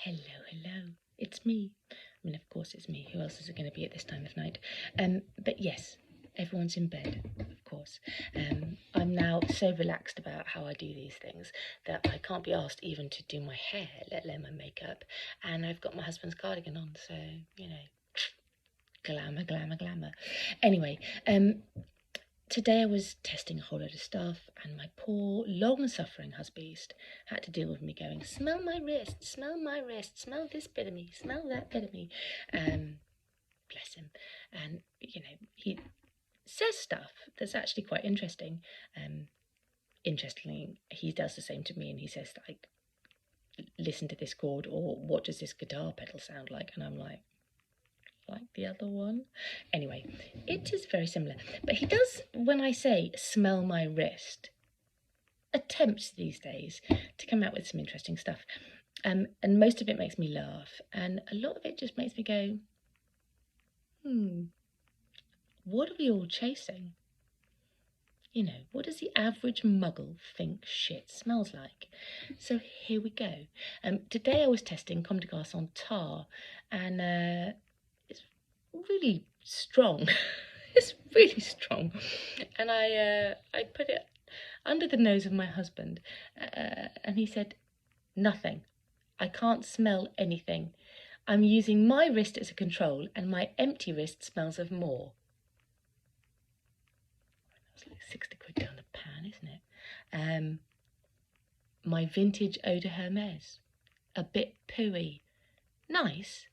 Hello, hello. It's me. I mean, of course it's me. Who else is it going to be at this time of night? But yes, everyone's in bed, of course. I'm now so relaxed about how I do these things that I can't be asked even to do my hair, let alone my makeup. And I've got my husband's cardigan on, so, you know, glamour, glamour, glamour. Anyway, today I was testing a whole load of stuff, and my poor, long-suffering husbeast had to deal with me going, smell my wrist, smell my wrist, smell this bit of me, smell that bit of me. Bless him. And, you know, he says stuff that's actually quite interesting. Interestingly, he does the same to me, and he says, like, listen to this chord, or what does this guitar pedal sound like? And I'm like the other one. Anyway, it is very similar. But he does, when I say smell my wrist, attempts these days to come out with some interesting stuff. And most of it makes me laugh. And a lot of it just makes me go, what are we all chasing? You know, what does the average muggle think shit smells like? So here we go. Today I was testing Comme des Garçons tar, and it's really strong. It's really strong. And I put it under the nose of my husband, and he said, nothing. I can't smell anything. I'm using my wrist as a control, and my empty wrist smells of more. That's like 60 quid down the pan, isn't it? My vintage eau de Hermes. A bit pooey. Nice.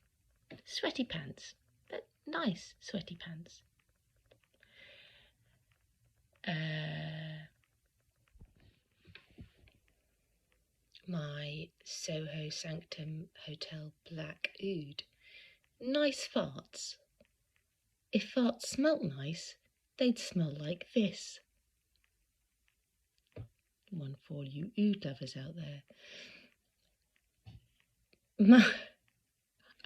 Sweaty pants. But nice sweaty pants. My Soho Sanctum Hotel Black Oud. Nice farts. If farts smelt nice, they'd smell like this. One for all you oud lovers out there.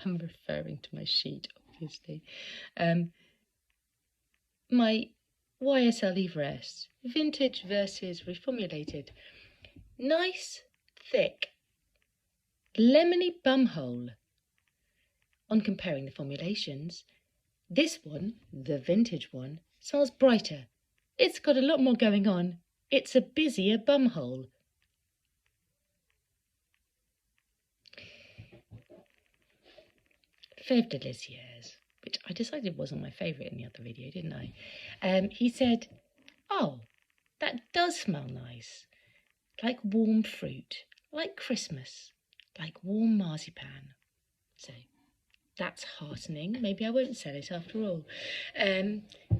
I'm referring to my sheet, obviously. My YSL Everest, vintage versus reformulated. Nice, thick, lemony bumhole. On comparing the formulations, this one, the vintage one, smells brighter. It's got a lot more going on. It's a busier bumhole. Fève de Lisières, which I decided wasn't my favourite in the other video, didn't I? He said, oh, that does smell nice. Like warm fruit, like Christmas, like warm marzipan. So that's heartening. Maybe I won't sell it after all.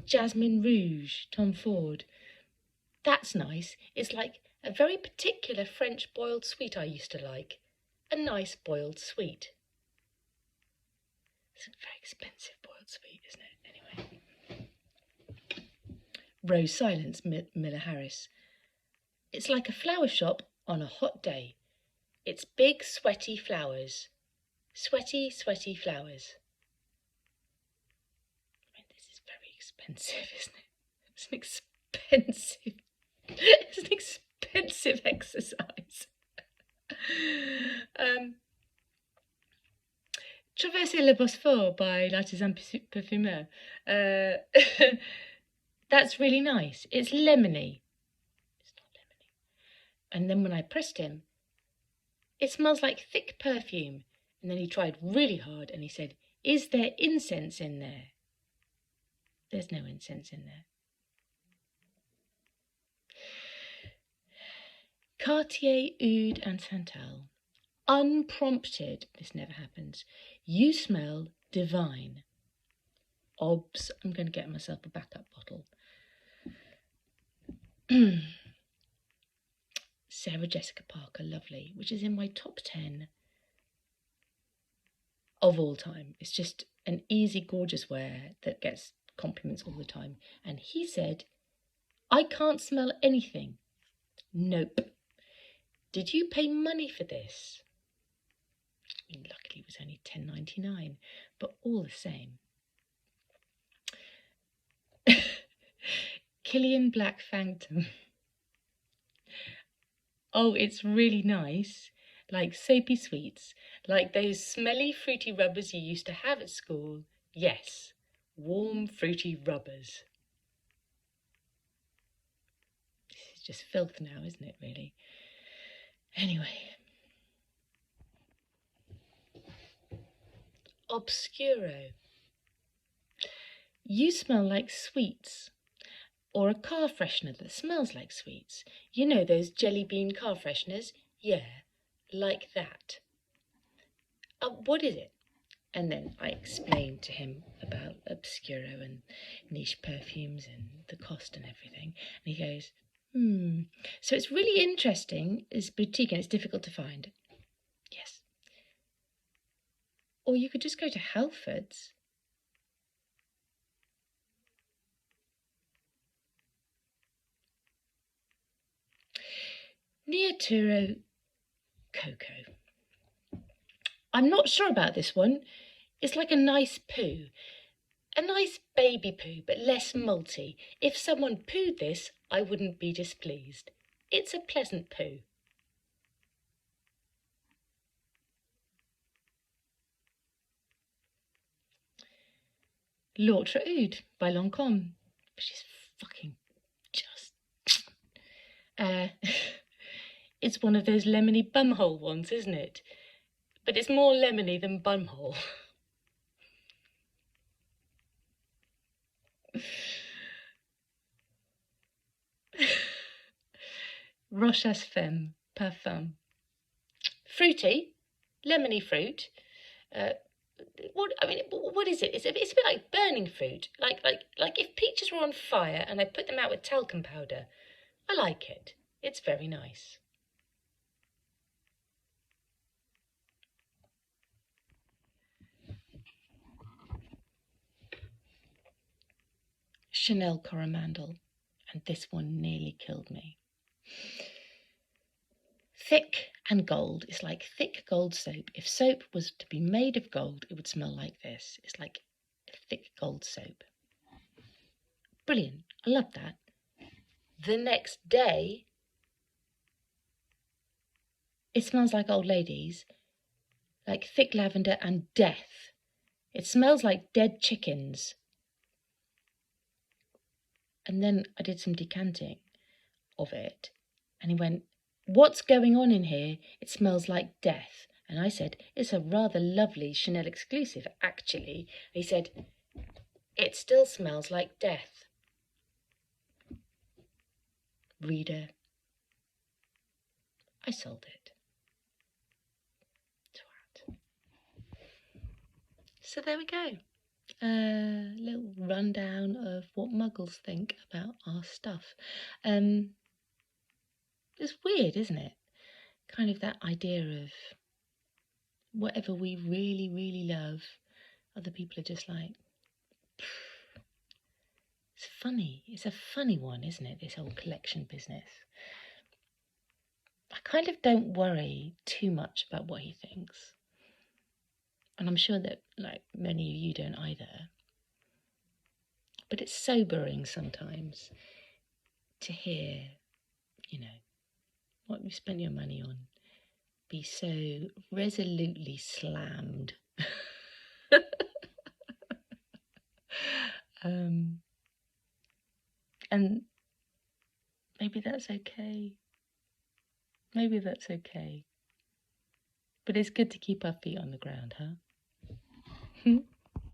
Jasmine Rouge, Tom Ford. That's nice. It's like a very particular French boiled sweet I used to like. A nice boiled sweet. It's a very expensive boiled sweet, isn't it? Anyway. Rose Silence, Miller Harris. It's like a flower shop on a hot day. It's big, sweaty flowers. Sweaty, sweaty flowers. I mean, this is very expensive, isn't it? It's an expensive exercise. Traverser le Bosphore by L'Artisan Parfumeur. That's really nice. It's lemony. It's not lemony. And then when I pressed him, it smells like thick perfume. And then he tried really hard and he said, is there incense in there? There's no incense in there. Cartier, Oud and Santal. Unprompted, this never happens. You smell divine. Obs, I'm going to get myself a backup bottle. Sarah Jessica Parker, lovely, which is in my top 10 of all time. It's just an easy, gorgeous wear that gets compliments all the time. And he said, I can't smell anything. Nope. Did you pay money for this? I mean, luckily it was only $10.99, but all the same. Killian Black Phantom. Oh, it's really nice. like soapy sweets, like those smelly fruity rubbers you used to have at school. Yes, warm fruity rubbers. This is just filth now, isn't it, really? Anyway. Obscuro. You smell like sweets. Or a car freshener that smells like sweets. You know those jelly bean car fresheners? Yeah, like that. What is it? And then I explained to him about Obscuro and niche perfumes and the cost and everything. And he goes, so it's really interesting. It's boutique and it's difficult to find. Yes. Or you could just go to Halfords. Neoturo Cocoa. I'm not sure about this one. It's like a nice poo. A nice baby poo, but less malty. If someone pooed this, I wouldn't be displeased. It's a pleasant poo. L'Autre Oud by Lancôme, which is fucking just... it's one of those lemony bumhole ones, isn't it? But it's more lemony than bumhole. Rochas Femme Parfum. Fruity, lemony fruit. What is it? It's a bit like burning fruit. Like if peaches were on fire and I put them out with talcum powder. I like it. It's very nice. Chanel Coromandel, and this one nearly killed me. Thick and gold. It's like thick gold soap. If soap was to be made of gold, it would smell like this. It's like thick gold soap. Brilliant. I love that. The next day, it smells like old ladies, like thick lavender and death. It smells like dead chickens. And then I did some decanting of it, and he went, "What's going on in here? It smells like death." And I said, "It's a rather lovely Chanel exclusive, actually." And he said, "It still smells like death." Reader, I sold it. Twat. So there we go. A little rundown of what Muggles think about our stuff. It's weird, isn't it? Kind of that idea of whatever we really, really love, other people are just like, it's funny. It's a funny one, isn't it, this whole collection business? I kind of don't worry too much about what he thinks. And I'm sure that, like, many of you don't either. But it's sobering sometimes to hear, you know, what you spent your money on be so resolutely slammed. And maybe that's okay. Maybe that's okay. But it's good to keep our feet on the ground, huh?